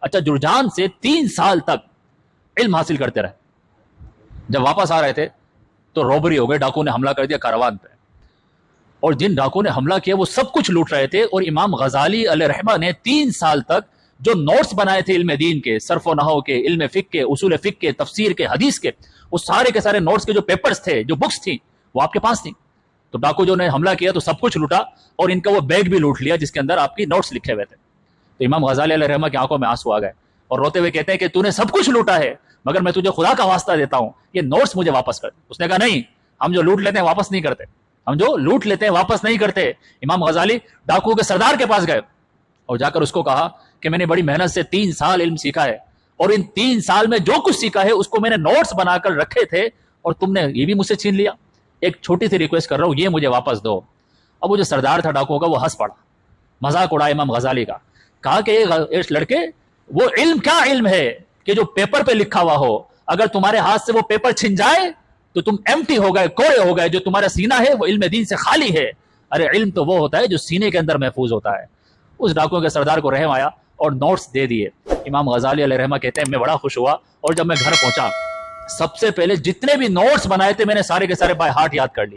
اچھا جرجان سے 3 سال تک علم حاصل کرتے رہے. جب واپس آ رہے تھے تو روبری ہو گئے، ڈاکو نے حملہ کر دیا کاروان پہ، اور جن ڈاکو نے حملہ کیا وہ سب کچھ لوٹ رہے تھے. اور امام غزالی علیہ رحمہ نے 3 سال تک جو نوٹس بنائے تھے علم دین کے، صرف و نحو کے، علم فقہ کے، اصول فقہ کے، تفسیر کے، حدیث کے، وہ سارے کے سارے نوٹس کے جو پیپرز تھے، جو بکس تھیں، وہ آپ کے پاس تھیں. تو ڈاکو جو نے حملہ کیا تو سب کچھ لوٹا، اور ان کا وہ بیگ بھی لوٹ لیا جس کے اندر آپ کی نوٹس لکھے ہوئے تھے. تو امام غزالی علیہ رحمہ کی آنکھوں میں آنسو آ گئے اور روتے ہوئے کہتے ہیں کہ تو نے سب کچھ لوٹا ہے، مگر میں تجھے خدا کا واسطہ دیتا ہوں یہ نوٹس مجھے واپس کر. اس نے کہا نہیں، ہم جو لوٹ لیتے ہیں واپس نہیں کرتے، ہم جو لوٹ لیتے ہیں واپس نہیں کرتے. امام غزالی ڈاکو کے سردار کے پاس گئے اور جا کر اس کو کہا کہ میں نے بڑی محنت سے 3 سال علم سیکھا ہے، اور ان 3 سال میں جو کچھ سیکھا ہے اس کو میں نے نوٹس بنا کر رکھے تھے، اور تم نے یہ بھی مجھ سے چھین لیا. ایک چھوٹی سی ریکویسٹ کر رہا ہوں، یہ مجھے واپس دو. اب وہ جو سردار تھا ڈاکو کا وہ ہنس پڑا، مذاق اڑا امام غزالی کا. کہا کہ اس لڑکے وہ علم کیا علم ہے کہ جو پیپر پہ لکھا ہوا ہو، اگر تمہارے ہاتھ سے وہ پیپر چھن جائے تو تم ایمٹی ہو گئے، کوڑے ہو گئے. جو تمہارا سینہ ہے وہ علم دین سے خالی ہے. ارے علم تو وہ ہوتا ہے جو سینے کے اندر محفوظ ہوتا ہے. اس ڈاکو کے سردار کو رحم آیا اور نوٹس دے دیے. امام غزالی علیہ رحمہ کہتے ہیں میں بڑا خوش ہوا، اور جب میں گھر پہنچا سب سے پہلے جتنے بھی نوٹس بنائے تھے میں نے سارے کے سارے بائی ہارٹ یاد کر لیے.